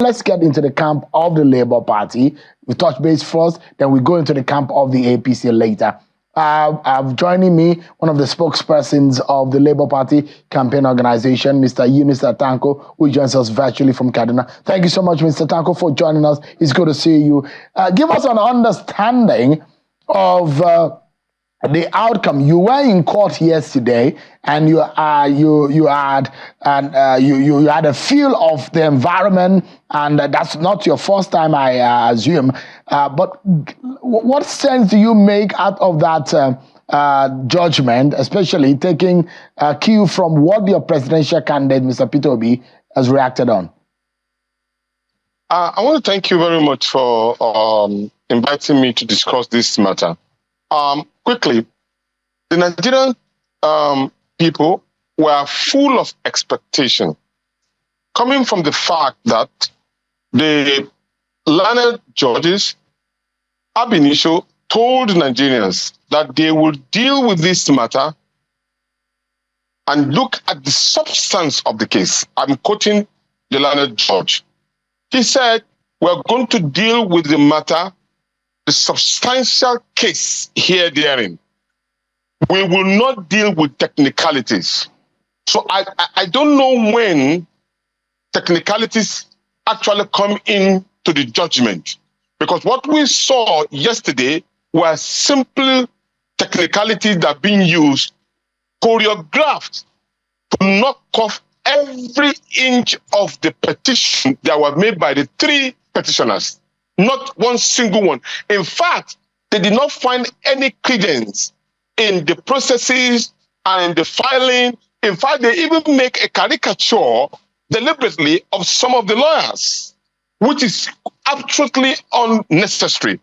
let's get into the camp of the Labour Party. We touch base first, then we go into the camp of the APC later. Joining me, one of the spokespersons of the Labour Party campaign organization, Mr. Yunusa Tanko, who joins us virtually from Kaduna. Thank you so much, Mr. Tanko, for joining us. It's good to see you. Give us an understanding of the outcome. You were in court yesterday, and you had a feel of the environment, and that's not your first time, I assume. But what sense do you make out of that judgment, especially taking a cue from what your presidential candidate, Mr. Peter Obi, has reacted on? I want to thank you very much for inviting me to discuss this matter. Quickly, the Nigerian people were full of expectation, coming from the fact that the learned judges ab initio told Nigerians that they would deal with this matter and look at the substance of the case. I'm quoting the learned judge. He said, we're going to deal with the matter, the substantial case here therein. We will not deal with technicalities. So I don't know when technicalities actually come into the judgment, because what we saw yesterday were simple technicalities that are being used, choreographed to knock off every inch of the petition that were made by the three petitioners. Not one single one. In fact, they did not find any credence in the processes and in the filing. In fact, they even make a caricature deliberately of some of the lawyers, which is absolutely unnecessary.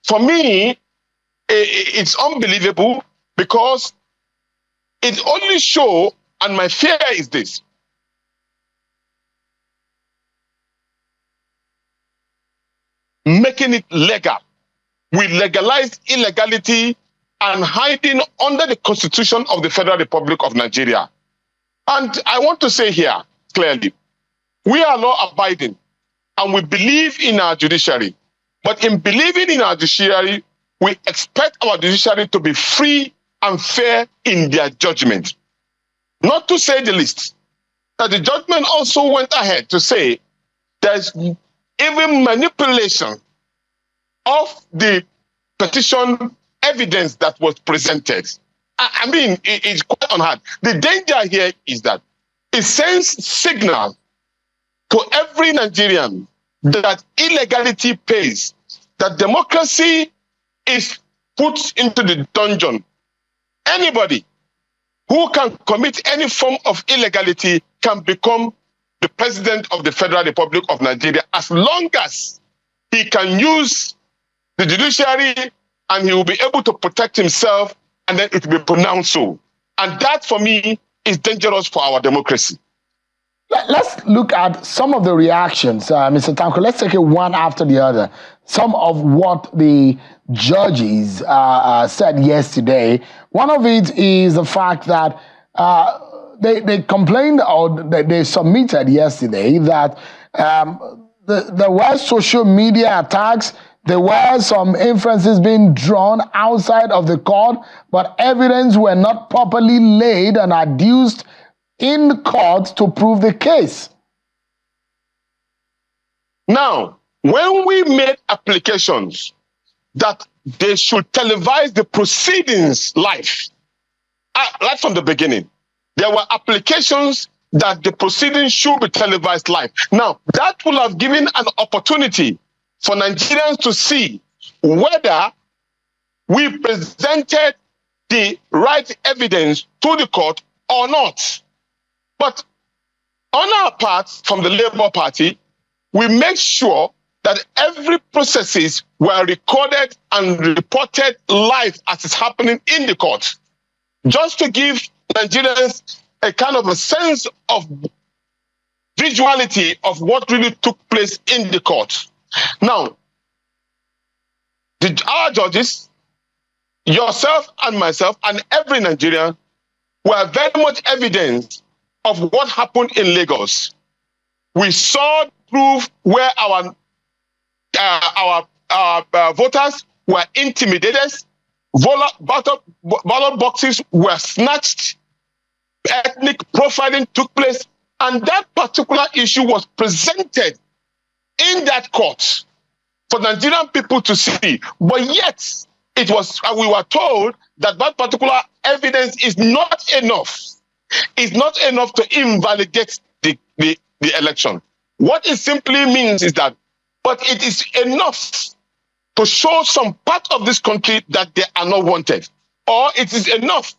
For me, it's unbelievable, because it only shows, and my fear is this: making it legal. We legalize illegality and hiding under the Constitution of the Federal Republic of Nigeria. And I want to say here clearly, we are law-abiding and we believe in our judiciary. But in believing in our judiciary, we expect our judiciary to be free and fair in their judgment. Not to say the least, that the judgment also went ahead to say there's even manipulation of the petition evidence that was presented. I mean, it's quite unheard. The danger here is that it sends signal to every Nigerian that illegality pays, that democracy is put into the dungeon. Anybody who can commit any form of illegality can become the president of the Federal Republic of Nigeria, as long as he can use the judiciary and he will be able to protect himself, and then it will be pronounced so. And that, for me, is dangerous for our democracy. Let's look at some of the reactions, Mr. Tanko. Let's take it one after the other. Some of what the judges said yesterday. One of it is the fact that they complained, or they submitted yesterday, that there were social media attacks. There were some inferences being drawn outside of the court, but evidence were not properly laid and adduced in court to prove the case. Now, when we made applications that they should televise the proceedings live, right from the beginning, there were applications that the proceedings should be televised live. Now, that will have given an opportunity for Nigerians to see whether we presented the right evidence to the court or not. But on our part, from the Labour Party, we make sure that every processes were recorded and reported live as it's happening in the court, just to give Nigerians a kind of a sense of visuality of what really took place in the court. Now, our judges, yourself and myself and every Nigerian, were very much evidence of what happened in Lagos. We saw prove where our voters were intimidated, ballot boxes were snatched, ethnic profiling took place, and that particular issue was presented in that court for Nigerian people to see. But yet, we were told that that particular evidence is not enough. It's not enough to invalidate the election. What it simply means is that, but it is enough to show some part of this country that they are not wanted. Or it is enough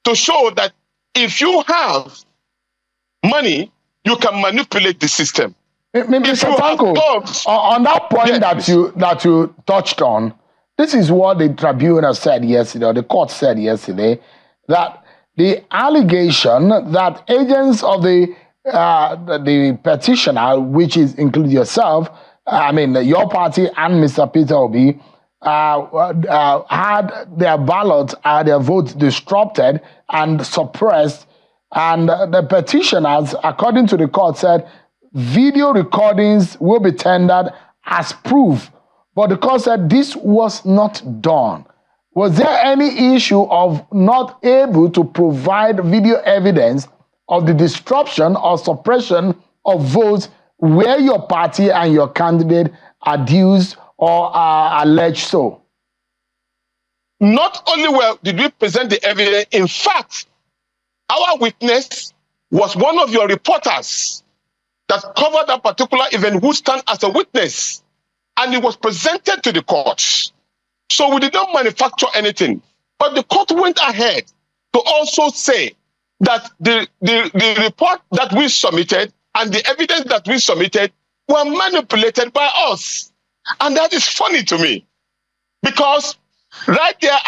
to show that if you have money, you can manipulate the system. Mr. Tanko, on that point, yes, that you touched on, this is what the Tribunal said yesterday, or the court said yesterday, that the allegation that agents of the petitioner, which include yourself, your party and Mr. Peter Obi, had their ballots, their votes disrupted and suppressed, and the petitioners, according to the court, said video recordings will be tendered as proof. But the court said this was not done. Was there any issue of not able to provide video evidence of the disruption or suppression of votes where your party and your candidate are accused or are alleged so? Not only did we present the evidence, in fact, our witness was one of your reporters that covered that particular event who stand as a witness, and it was presented to the court. So we did not manufacture anything. But the court went ahead to also say that the report that we submitted and the evidence that we submitted were manipulated by us. And that is funny to me. Because right there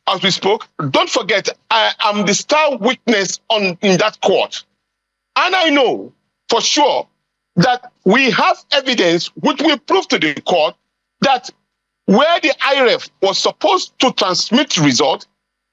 as we spoke, don't forget, I am the star witness in that court. And I know for sure that we have evidence which we prove to the court that where the IRF was supposed to transmit result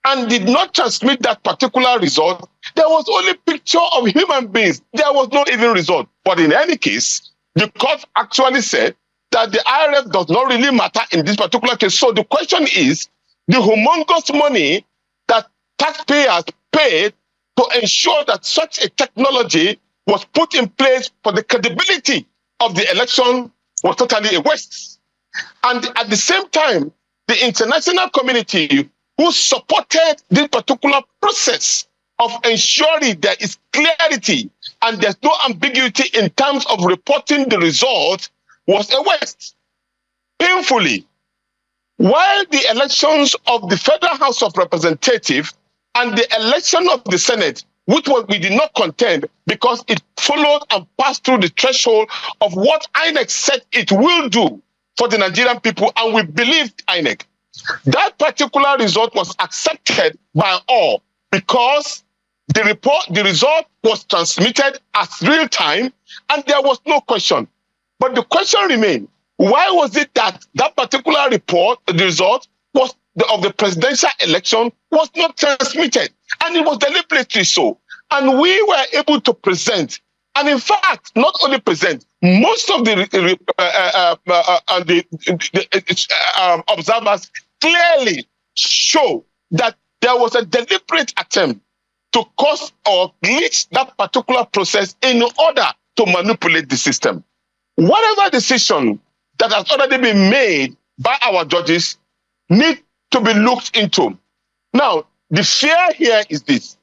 and did not transmit that particular result, there was only picture of human beings. There was no even result. But in any case, the court actually said that the IRF does not really matter in this particular case. So the question is, the humongous money that taxpayers paid to ensure that such a technology was put in place for the credibility of the election was totally a waste. And at the same time, the international community who supported this particular process of ensuring there is clarity and there's no ambiguity in terms of reporting the result was a waste. Painfully, while the elections of the Federal House of Representatives and the election of the Senate, which we did not contend because it followed and passed through the threshold of what INEC said it will do for the Nigerian people, and we believed INEC. That particular result was accepted by all because the result was transmitted as real time and there was no question. But the question remained, why was it that that particular report, the result of the presidential election was not transmitted? And it was deliberately so. And we were able to present, and in fact, not only present, most of the observers clearly show that there was a deliberate attempt to cause or glitch that particular process in order to manipulate the system. Whatever decision that has already been made by our judges need to be looked into. Now, the fear here is this.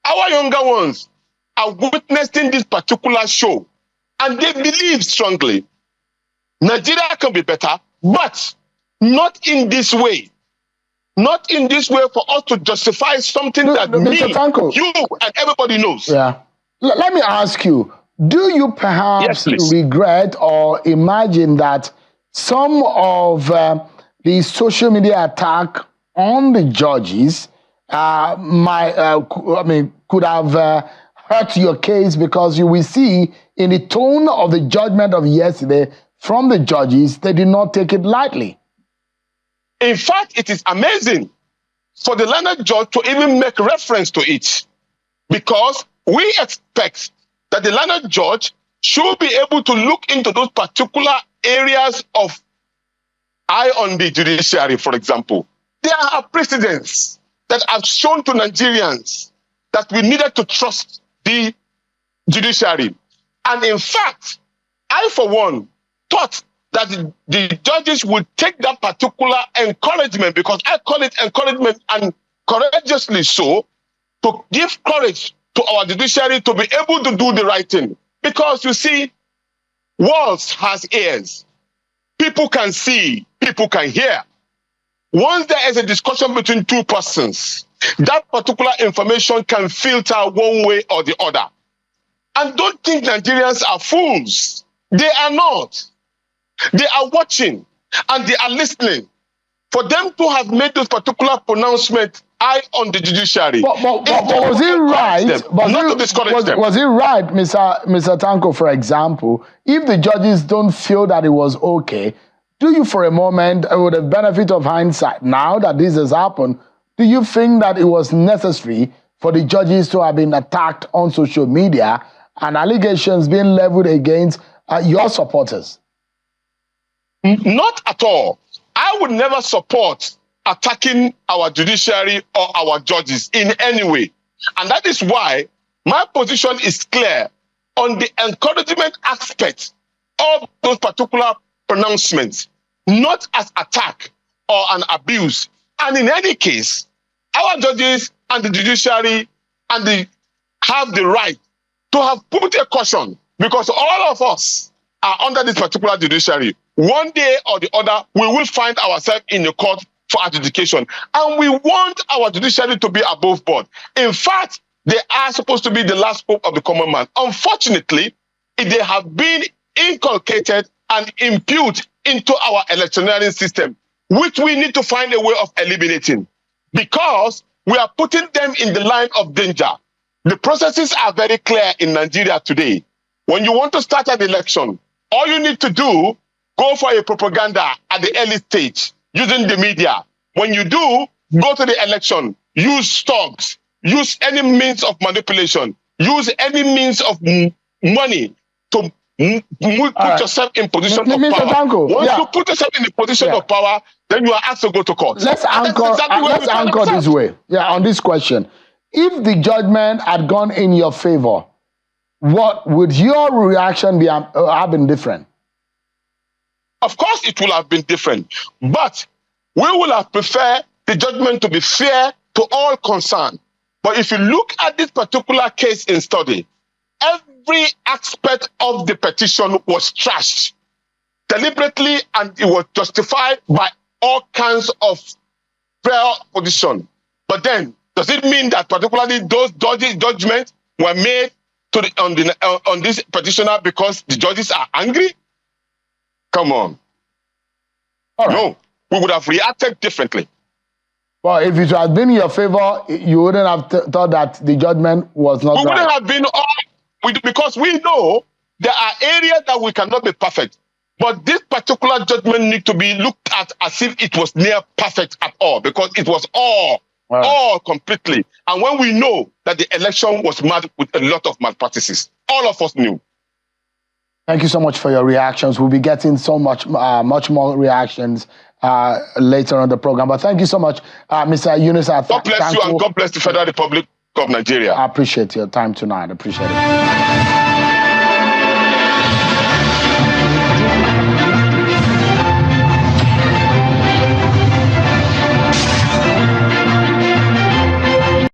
Our younger ones are witnessing this particular show, and they believe strongly Nigeria can be better, but not in this way. Not in this way for us to justify something that Mr. Tanko, you and everybody knows. Yeah. Let me ask you, do you perhaps regret or imagine that some of the social media attack on the judges could have hurt your case, because you will see in the tone of the judgment of yesterday from the judges, they did not take it lightly. In fact, it is amazing for the learned judge to even make reference to it, because we expect that the learned judge should be able to look into those particular areas of eye on the judiciary, for example. There are precedents that have shown to Nigerians that we needed to trust the judiciary. And in fact, I, for one, thought that the judges would take that particular encouragement, because I call it encouragement, and courageously so, to give courage to our judiciary to be able to do the right thing. Because you see, walls has ears. People can see, people can hear. Once there is a discussion between two persons, that particular information can filter one way or the other. And don't think Nigerians are fools. They are not. They are watching and they are listening. For them to have made those particular pronouncements, eye on the judiciary. But was it right? Was it right, Mr. Tanko, for example, if the judges don't feel that it was okay, do you for a moment, with the benefit of hindsight, now that this has happened, do you think that it was necessary for the judges to have been attacked on social media and allegations being leveled against your supporters? Not at all. I would never support attacking our judiciary or our judges in any way. And that is why my position is clear on the encouragement aspect of those particular pronouncements, not as attack or an abuse. And in any case, our judges and the judiciary have the right to have put a caution, because all of us are under this particular judiciary. One day or the other, we will find ourselves in the court for adjudication. And we want our judiciary to be above board. In fact, they are supposed to be the last hope of the common man. Unfortunately, they have been inculcated and imputed into our electioneering system, which we need to find a way of eliminating, because we are putting them in the line of danger. The processes are very clear in Nigeria today. When you want to start an election, all you need to do, go for a propaganda at the early stage using the media. When you do, go to the election, use stocks, use any means of manipulation, use any means of money to put yourself in position of power. Tanko, Once you put yourself in the position of power, then you are asked to go to court. Let's anchor this way. Yeah, on this question. If the judgment had gone in your favor, what would your reaction be have been different? Of course it will have been different, but we will have preferred the judgment to be fair to all concerned. But if you look at this particular case in study, every aspect of the petition was trashed deliberately, and it was justified by all kinds of fair position. But then, does it mean that particularly those judgments were made on this petitioner because the judges are angry? Come on. All right. No, we would have reacted differently. Well, if it had been in your favor, you wouldn't have thought that the judgment was not right. We wouldn't have been because we know there are areas that we cannot be perfect. But this particular judgment needs to be looked at as if it was near perfect at all, because it was all completely. And when we know that the election was marred with a lot of malpractices, all of us knew. Thank you so much for your reactions. We'll be getting so much more reactions later on the program. But thank you so much, Mr. Yunusa. God bless you, and God bless the Federal Republic of Nigeria. I appreciate your time tonight. I appreciate it.